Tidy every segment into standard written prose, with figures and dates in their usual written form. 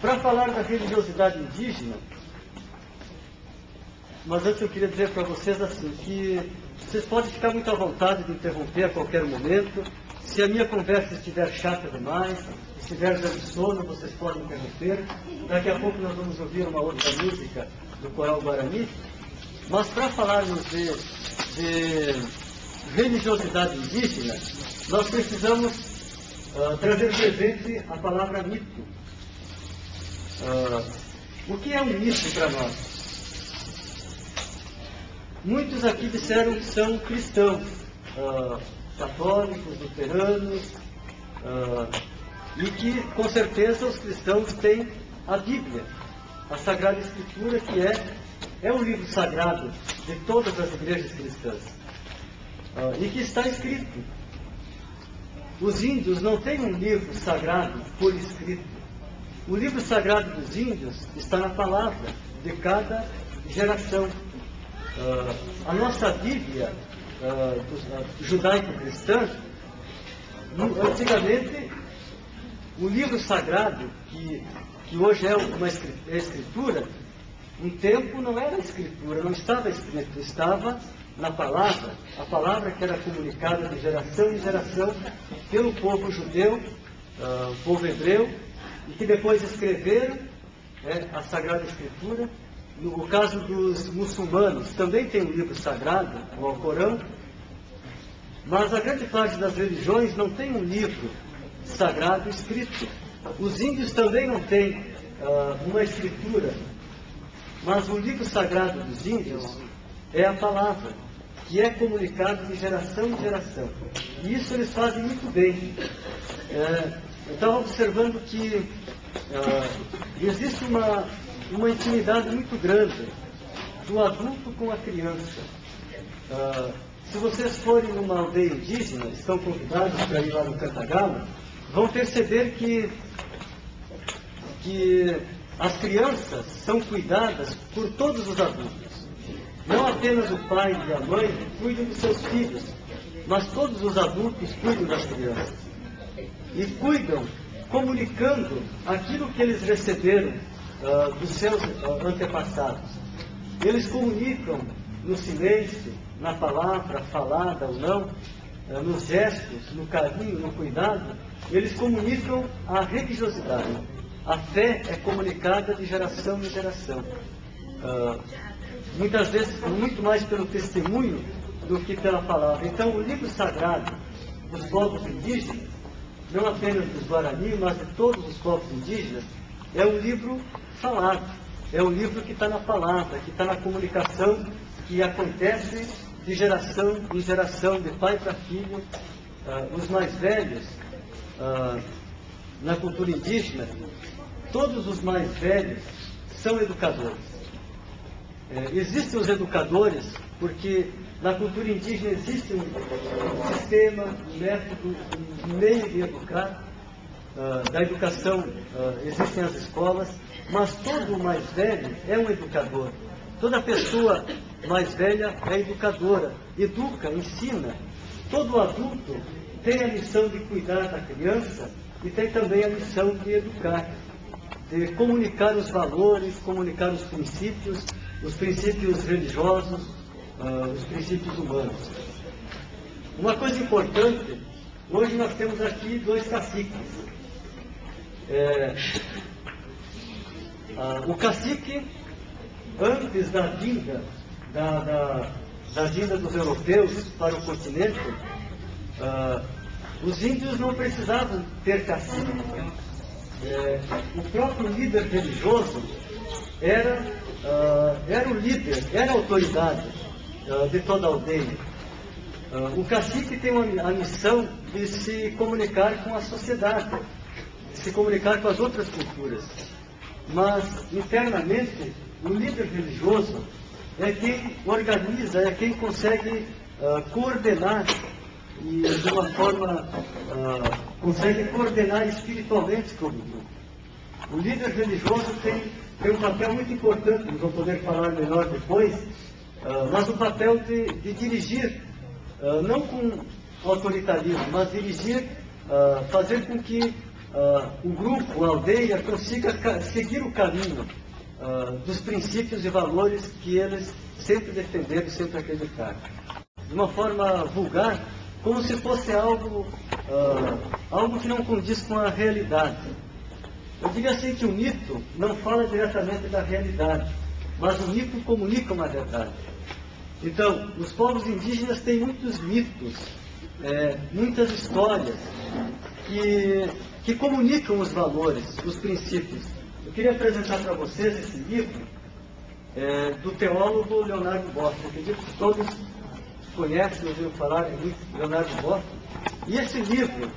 Para falar da religiosidade indígena, mas antes eu queria dizer para vocês assim, que vocês podem ficar muito à vontade de interromper a qualquer momento. Se a minha conversa estiver chata demais, estiver dando sono, vocês podem interromper. Daqui a pouco nós vamos ouvir uma outra música do Coral Guarani. Mas para falarmos de religiosidade indígena, nós precisamos trazer presente a palavra mito. O que é um mito para nós? Muitos aqui disseram que são cristãos, católicos, luteranos, e que, com certeza, os cristãos têm a Bíblia, a Sagrada Escritura, que é o livro sagrado de todas as igrejas cristãs, e que está escrito. Os índios não têm um livro sagrado por escrito. O livro sagrado dos índios está na palavra de cada geração. A nossa Bíblia judaico-cristã, antigamente, o livro sagrado, que hoje é uma escritura, um tempo não era escritura, não estava escrito, estava na palavra, a palavra que era comunicada de geração em geração pelo povo judeu, o povo hebreu, e que depois escreveram a Sagrada Escritura. No caso dos muçulmanos, também tem um livro sagrado, o Alcorão, mas a grande parte das religiões não tem um livro sagrado escrito. Os índios também não têm uma escritura, mas o livro sagrado dos índios é a palavra, que é comunicado de geração em geração. E isso eles fazem muito bem. Eu estava observando que existe uma intimidade muito grande do adulto com a criança. Se vocês forem numa aldeia indígena, estão convidados para ir lá no Cantagalo, vão perceber que as crianças são cuidadas por todos os adultos. Não apenas o pai e a mãe cuidam dos seus filhos, mas todos os adultos cuidam das crianças. E cuidam comunicando aquilo que eles receberam dos seus antepassados. Eles comunicam no silêncio, na palavra falada ou não, nos gestos, no carinho, no cuidado. Eles comunicam a religiosidade. A fé é comunicada de geração em geração. Muitas vezes, muito mais pelo testemunho do que pela palavra. Então, o livro sagrado dos povos indígenas, não apenas dos Guarani, mas de todos os povos indígenas, é um livro falado, é um livro que está na palavra, que está na comunicação, que acontece de geração em geração, de pai para filho. Os mais velhos, na cultura indígena, todos os mais velhos são educadores. Existem os educadores porque na cultura indígena existe um sistema, um método, um meio de educar. Da educação existem as escolas, mas todo mais velho é um educador. Toda pessoa mais velha é educadora, educa, ensina. Todo adulto tem a missão de cuidar da criança e tem também a missão de educar, de comunicar os valores, comunicar os princípios religiosos, os princípios humanos. Uma coisa importante, hoje nós temos aqui 2 caciques. O cacique, antes da vinda da vinda dos europeus para o continente, os índios não precisavam ter cacique. O próprio líder religioso era o líder, era a autoridade de toda a aldeia. O cacique tem a missão de se comunicar com a sociedade, de se comunicar com as outras culturas. Mas, internamente, o líder religioso é quem organiza, é quem consegue coordenar, e de uma forma, consegue coordenar espiritualmente todo o grupo. O líder religioso tem um papel muito importante, nós vamos poder falar melhor depois, mas o papel de dirigir, não com autoritarismo, mas dirigir, fazer com que o grupo, a aldeia, consiga seguir o caminho dos princípios e valores que eles sempre defenderam e sempre acreditaram. De uma forma vulgar, como se fosse algo que não condiz com a realidade. Eu diria assim que o mito não fala diretamente da realidade, mas o mito comunica uma verdade. Então, os povos indígenas têm muitos mitos, muitas histórias que comunicam os valores, os princípios. Eu queria apresentar para vocês esse livro do teólogo Leonardo Boff. Eu acredito que todos conhecem, ouviram falar em Leonardo Boff. E esse livro,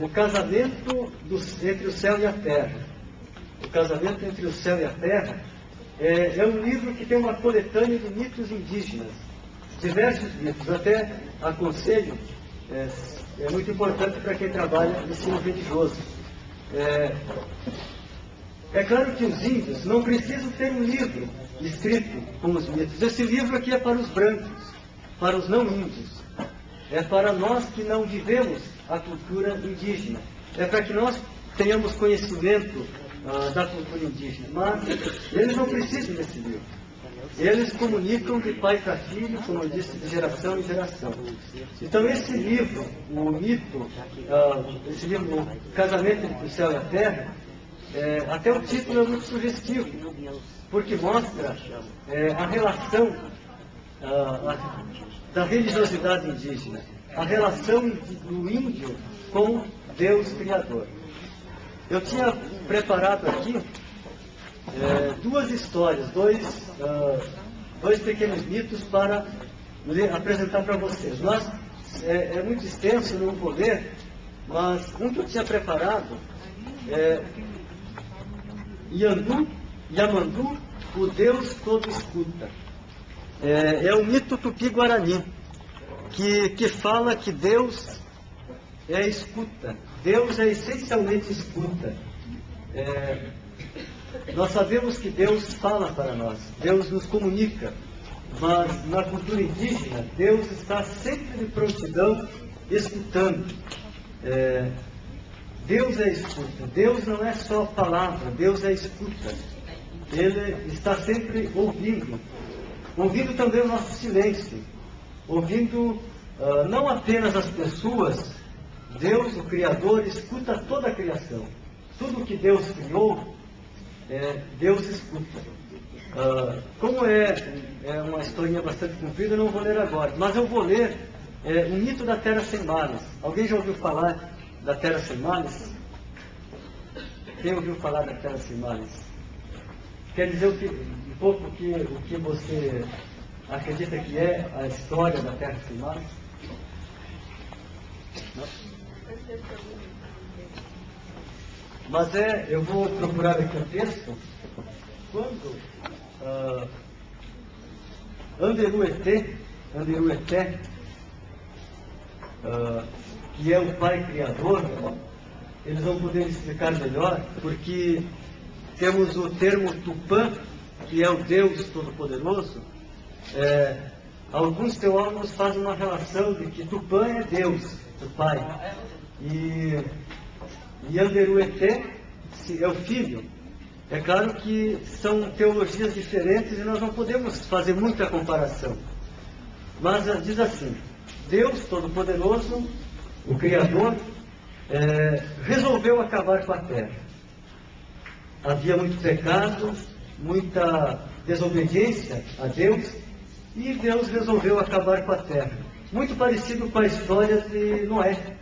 O Casamento entre o Céu e a Terra. O Casamento entre o Céu e a Terra é um livro que tem uma coletânea de mitos indígenas, diversos mitos. Até aconselho, é muito importante para quem trabalha no ensino religioso. É claro que os índios não precisam ter um livro escrito com os mitos. Esse livro aqui é para os brancos, para os não índios. É para nós que não vivemos a cultura indígena. É para que nós tenhamos conhecimento da cultura indígena. Mas eles não precisam desse livro. Eles comunicam de pai para filho, como eu disse, de geração em geração. Então esse livro, o mito, esse livro, O Casamento entre o Céu e a Terra, até o título é muito sugestivo, porque mostra a relação da religiosidade indígena, a relação do índio com Deus Criador. Eu tinha preparado aqui duas histórias, dois pequenos mitos para apresentar para vocês. É muito extenso, não vou ler, mas um que eu tinha preparado é Yamandu, o Deus todo escuta. É um mito tupi-guarani, que fala que Deus é escuta. Deus é essencialmente escuta. Nós sabemos que Deus fala para nós, Deus nos comunica, mas na cultura indígena, Deus está sempre de prontidão, escutando. Deus é escuta, Deus não é só palavra, Deus é escuta. Ele está sempre ouvindo também o nosso silêncio, ouvindo não apenas as pessoas. Deus, o Criador, escuta toda a criação. Tudo que Deus criou, Deus escuta. Como é uma historinha bastante comprida, eu não vou ler agora, mas eu vou ler o mito da Terra Sem Males. Alguém já ouviu falar da Terra Sem Males? Quem ouviu falar da Terra Sem Males? Quer dizer um pouco o que você acredita que é a história da Terra Sem Males? Não? Mas eu vou procurar aqui o texto. Quando Anderu Eté, que é o Pai Criador, eles vão poder explicar melhor, porque temos o termo Tupã, que é o Deus Todo-Poderoso. Alguns teólogos fazem uma relação de que Tupã é Deus, o Pai, e Anderu Eté é o Filho. É claro que são teologias diferentes e nós não podemos fazer muita comparação. Mas diz assim: Deus Todo-Poderoso, o Criador, resolveu acabar com a terra. Havia muito pecado, muita desobediência a Deus, e Deus resolveu acabar com a terra. Muito parecido com a história de Noé,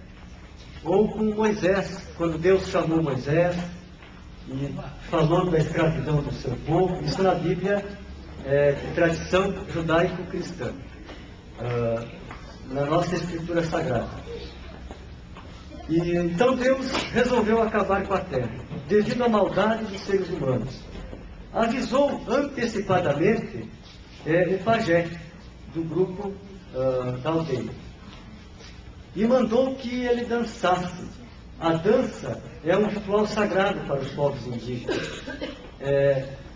ou com Moisés, quando Deus chamou Moisés e falou da escravidão do seu povo. Isso na Bíblia é de tradição judaico-cristã, na nossa Escritura Sagrada. E então Deus resolveu acabar com a terra, devido à maldade dos seres humanos. Avisou antecipadamente o pajé do grupo da aldeia, e mandou que ele dançasse. A dança é um ritual sagrado para os povos indígenas.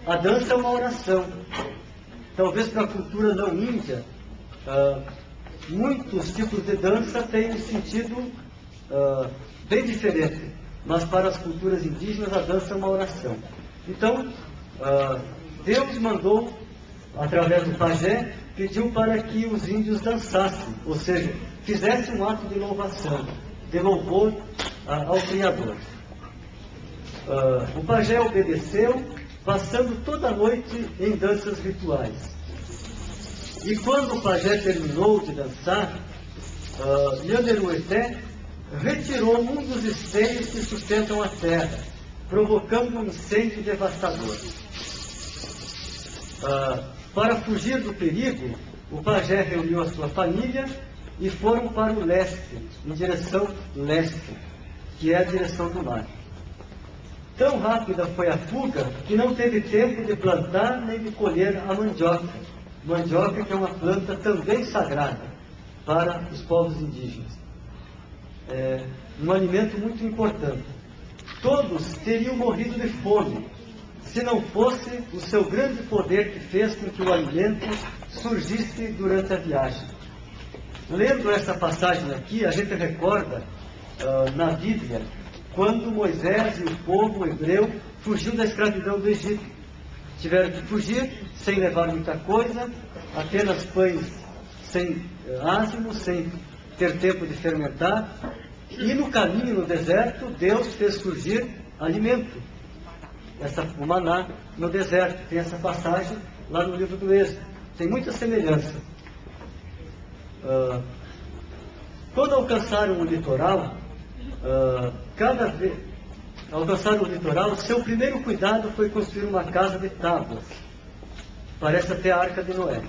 A dança é uma oração. Talvez para a cultura não índia, muitos tipos de dança têm um sentido bem diferente. mas para as culturas indígenas a dança é uma oração. Então, Deus mandou, através do pajé, pediu para que os índios dançassem, ou seja, fizessem um ato de louvação, de louvor ao Criador. O pajé obedeceu, passando toda a noite em danças rituais. E quando o pajé terminou de dançar, Nhanerueté retirou um dos esteios que sustentam a terra, provocando um incêndio devastador. Para fugir do perigo, o pajé reuniu a sua família e foram para o leste, em direção leste, que é a direção do mar. Tão rápida foi a fuga que não teve tempo de plantar nem de colher a mandioca. Mandioca que é uma planta também sagrada para os povos indígenas. É um alimento muito importante. Todos teriam morrido de fome, se não fosse o seu grande poder que fez com que o alimento surgisse durante a viagem. Lendo essa passagem aqui, a gente recorda na Bíblia, quando Moisés e o povo hebreu fugiu da escravidão do Egito. Tiveram que fugir sem levar muita coisa, apenas pães sem ázimo, sem ter tempo de fermentar. E no caminho, no deserto, Deus fez surgir alimento. O maná no deserto. Tem essa passagem lá no livro do Êxodo. Tem muita semelhança. Quando alcançaram o litoral, alcançaram o litoral, seu primeiro cuidado foi construir uma casa de tábuas. Parece até a Arca de Noé.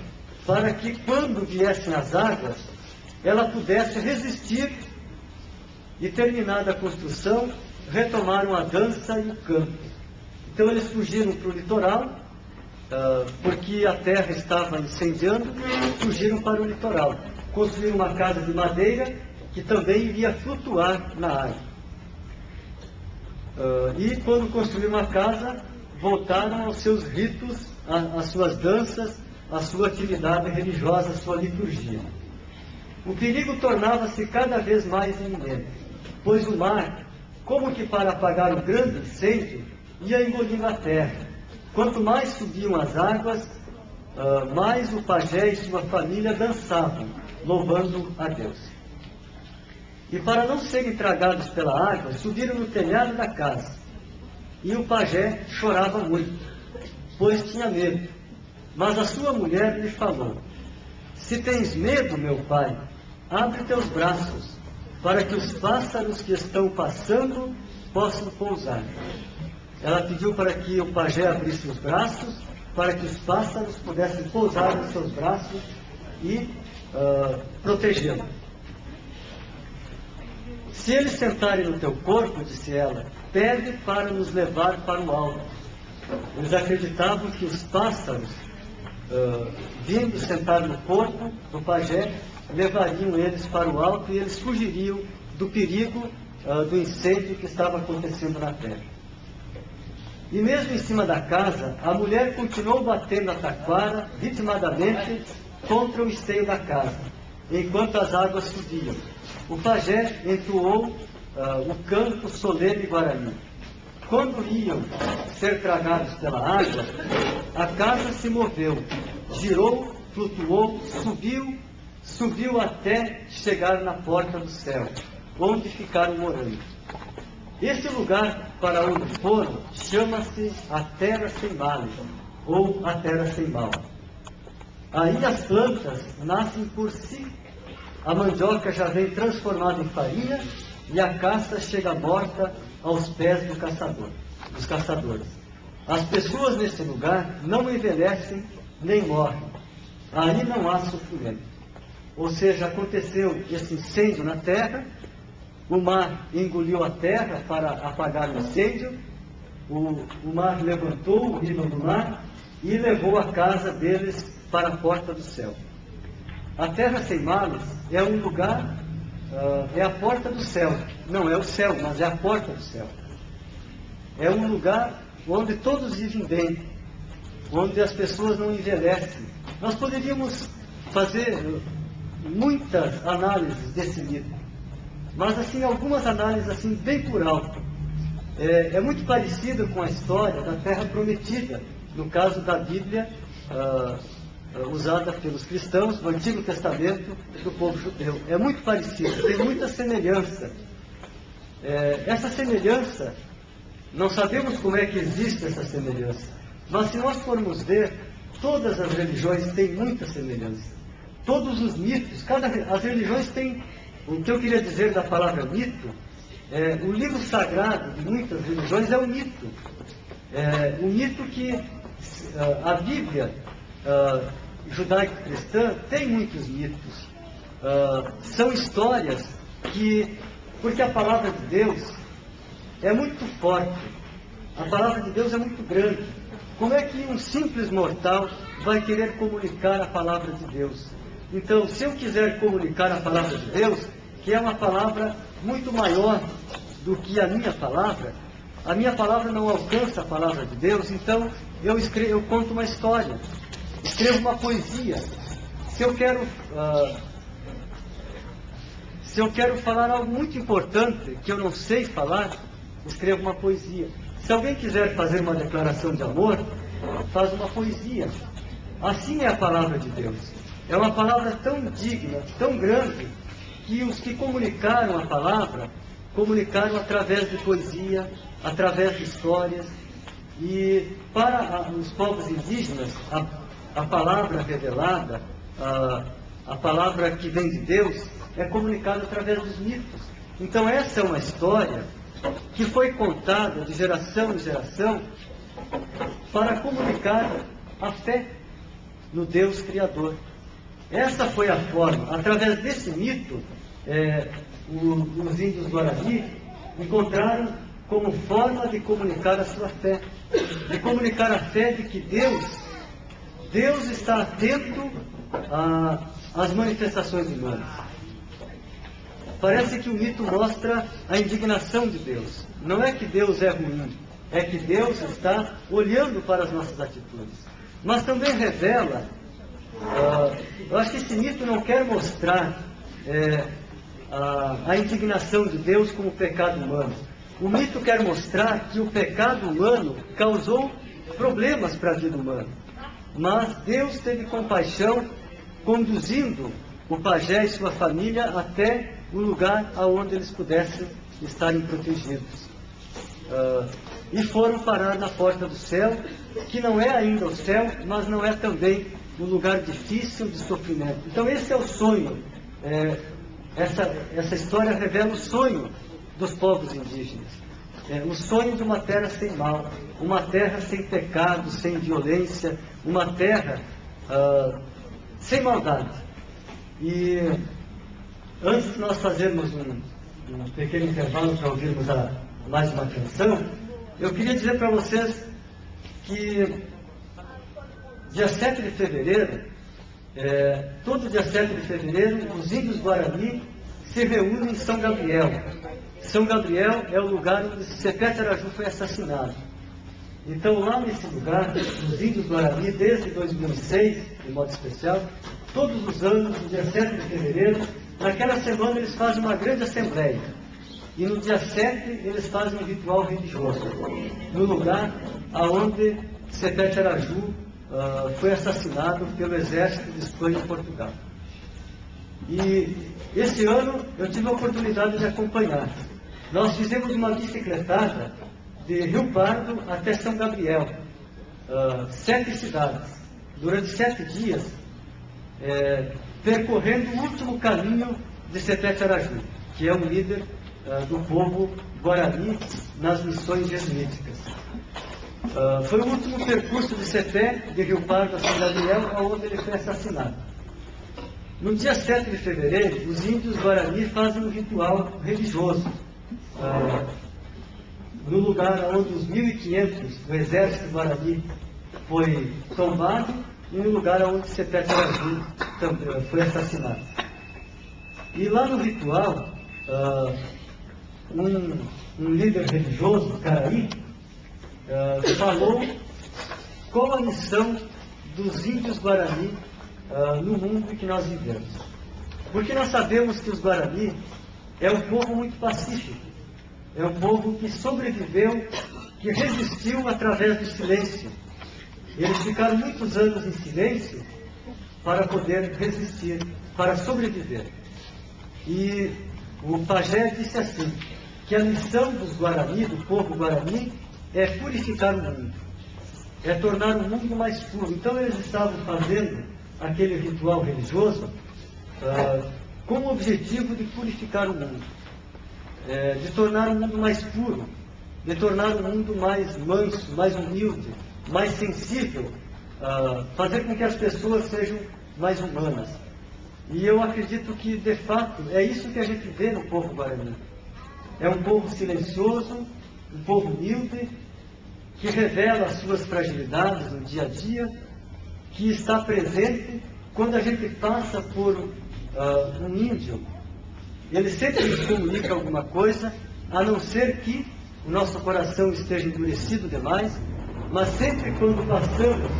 Para que quando viessem as águas, ela pudesse resistir. E terminada a construção, retomaram a dança e o canto. Então eles fugiram para o litoral, porque a terra estava incendiando, fugiram para o litoral. Construíram uma casa de madeira que também iria flutuar na água. E quando construíram a casa, voltaram aos seus ritos, às suas danças, à sua atividade religiosa, à sua liturgia. O perigo tornava-se cada vez mais iminente, pois o mar, como que para apagar o grande incêndio, ia engolindo a terra. Quanto mais subiam as águas, mais o pajé e sua família dançavam, louvando a Deus. E para não serem tragados pela água, subiram no telhado da casa. E o pajé chorava muito, pois tinha medo. Mas a sua mulher lhe falou: se tens medo, meu pai, abre teus braços, para que os pássaros que estão passando possam pousar. Ela pediu para que o pajé abrisse os braços, para que os pássaros pudessem pousar nos seus braços e protegê-lo. Se eles sentarem no teu corpo, disse ela, pede para nos levar para o alto. Eles acreditavam que os pássaros, vindo sentar no corpo do pajé, levariam eles para o alto e eles fugiriam do perigo do incêndio que estava acontecendo na terra. E mesmo em cima da casa, a mulher continuou batendo a taquara ritmadamente contra o esteio da casa, enquanto as águas subiam. O pajé entoou o canto solene guarani. Quando iam ser tragados pela água, a casa se moveu, girou, flutuou, subiu até chegar na porta do céu, onde ficaram morando. Esse lugar para onde foram chama-se a Terra Sem Males, ou a Terra Sem Mal. Aí as plantas nascem por si. A mandioca já vem transformada em farinha e a caça chega morta aos pés dos caçadores. As pessoas nesse lugar não envelhecem nem morrem. Aí não há sofrimento. Ou seja, aconteceu esse incêndio na terra, o mar engoliu a terra para apagar o incêndio, o mar levantou o nível do mar e levou a casa deles para a porta do céu. A Terra Sem Males é um lugar, é a porta do céu. Não é o céu, mas é a porta do céu. É um lugar onde todos vivem bem, onde as pessoas não envelhecem. Nós poderíamos fazer muitas análises desse livro, mas assim, algumas análises assim, bem por alto. é muito parecido com a história da Terra Prometida, no caso da Bíblia usada pelos cristãos no Antigo Testamento do povo judeu. É muito parecido, tem muita semelhança. Essa semelhança, não sabemos como é que existe essa semelhança, mas se nós formos ver, todas as religiões têm muita semelhança. Todos os mitos, as religiões têm, o que eu queria dizer da palavra mito, o livro sagrado de muitas religiões é o mito. O mito que a Bíblia judaico-cristã tem muitos mitos. São histórias porque a palavra de Deus é muito forte, a palavra de Deus é muito grande. Como é que um simples mortal vai querer comunicar a palavra de Deus? Então, se eu quiser comunicar a palavra de Deus, que é uma palavra muito maior do que a minha palavra não alcança a palavra de Deus, então eu conto uma história, escrevo uma poesia. Se eu quero falar algo muito importante que eu não sei falar, escrevo uma poesia. Se alguém quiser fazer uma declaração de amor, faz uma poesia. Assim é a palavra de Deus. É uma palavra tão digna, tão grande, que os que comunicaram a palavra, comunicaram através de poesia, através de histórias. E para os povos indígenas, a palavra revelada, a palavra que vem de Deus, é comunicada através dos mitos. Então essa é uma história que foi contada de geração em geração para comunicar a fé no Deus Criador. Essa foi a forma. Através desse mito, os índios Guarani encontraram como forma de comunicar a sua fé, de comunicar a fé de que Deus está atento às manifestações humanas. Parece que o mito mostra a indignação de Deus. Não é que Deus é ruim, é que Deus está olhando para as nossas atitudes. Mas também revela, eu acho que esse mito não quer mostrar a indignação de Deus como pecado humano. O mito quer mostrar que o pecado humano causou problemas para a vida humana. Mas Deus teve compaixão, conduzindo o pajé e sua família até o lugar aonde eles pudessem estarem protegidos. E foram parar na porta do céu, que não é ainda o céu, mas não é também um lugar difícil de sofrimento. Então esse é o sonho. Essa história revela o sonho dos povos indígenas. O sonho de uma terra sem mal, uma terra sem pecado, sem violência, uma terra sem maldade. E antes de nós fazermos um pequeno intervalo para ouvirmos mais uma canção, eu queria dizer para vocês que dia 7 de fevereiro, todo dia 7 de fevereiro, os índios Guarani se reúnem em São Gabriel. São Gabriel é o lugar onde Sepete Araju foi assassinado. Então, lá nesse lugar, os índios Guarani, desde 2006, de modo especial, todos os anos, no dia 7 de fevereiro, naquela semana eles fazem uma grande assembleia. E no dia 7 eles fazem um ritual religioso, no lugar onde Sepete Araju foi assassinado pelo exército de Espanha e Portugal. E esse ano eu tive a oportunidade de acompanhar. Nós fizemos uma bicicletada de Rio Pardo até São Gabriel, 7 cidades, durante 7 dias, percorrendo o último caminho de Sepete Araju, que é um líder do povo Guarani nas missões jesuíticas. Foi o último percurso de Sepé, de Rio Pardo a São Gabriel, onde ele foi assassinado. No dia 7 de fevereiro, os índios Guarani fazem um ritual religioso, no lugar onde os 1.500 do exército Guarani foi tombado e no lugar onde Sepete Araju foi assassinado. E lá no ritual, um líder religioso, Caraí, falou qual a missão dos índios Guarani no mundo em que nós vivemos. Porque nós sabemos que os Guarani é um povo muito pacífico. é um povo que sobreviveu, que resistiu através do silêncio. Eles ficaram muitos anos em silêncio para poder resistir, para sobreviver. E o pajé disse assim, que a missão dos Guarani, do povo Guarani, é purificar o mundo, é tornar o mundo mais puro. Então eles estavam fazendo aquele ritual religioso com o objetivo de purificar o mundo, de tornar o mundo mais puro, de tornar o mundo mais manso, mais humilde, mais sensível, fazer com que as pessoas sejam mais humanas. E eu acredito que, de fato, é isso que a gente vê no povo Guarani. É um povo silencioso, um povo humilde, que revela as suas fragilidades no dia a dia, que está presente quando a gente passa por um índio. Ele sempre nos comunica alguma coisa, a não ser que o nosso coração esteja endurecido demais, mas sempre quando passamos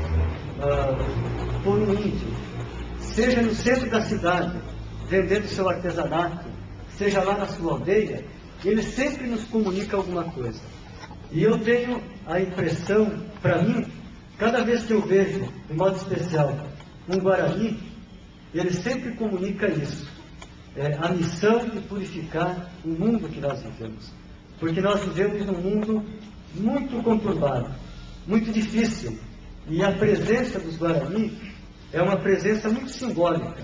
por um índio, seja no centro da cidade, vendendo seu artesanato, seja lá na sua aldeia, ele sempre nos comunica alguma coisa. E eu tenho a impressão, para mim, cada vez que eu vejo, de modo especial, um Guarani, ele sempre comunica isso. A missão de purificar o mundo que nós vivemos. Porque nós vivemos num mundo muito conturbado, muito difícil. E a presença dos Guarani é uma presença muito simbólica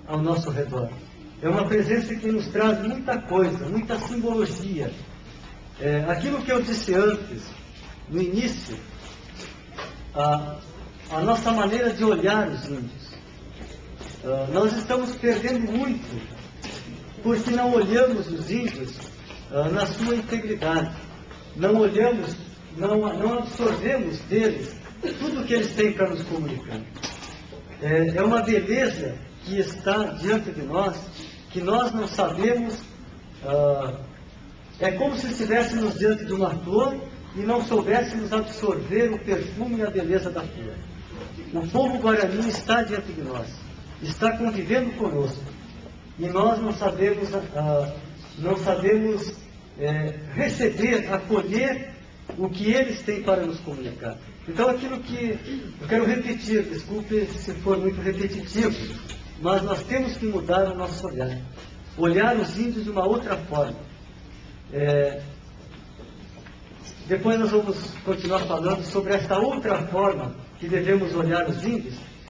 ao nosso redor. É uma presença que nos traz muita coisa, muita simbologia. Aquilo que eu disse antes, no início, a nossa maneira de olhar os índios. Nós estamos perdendo muito, porque não olhamos os índios na sua integridade. Não olhamos, não absorvemos deles tudo o que eles têm para nos comunicar. É uma beleza que está diante de nós, que nós não sabemos. É como se estivéssemos diante de uma flor e não soubéssemos absorver o perfume e a beleza da flor. O povo Guarani está diante de nós, está convivendo conosco, e nós não sabemos receber, acolher o que eles têm para nos comunicar. Então, aquilo que eu quero repetir, desculpe se for muito repetitivo, mas nós temos que mudar o nosso olhar. Olhar os índios de uma outra forma. Depois nós vamos continuar falando sobre esta outra forma que devemos olhar os índios,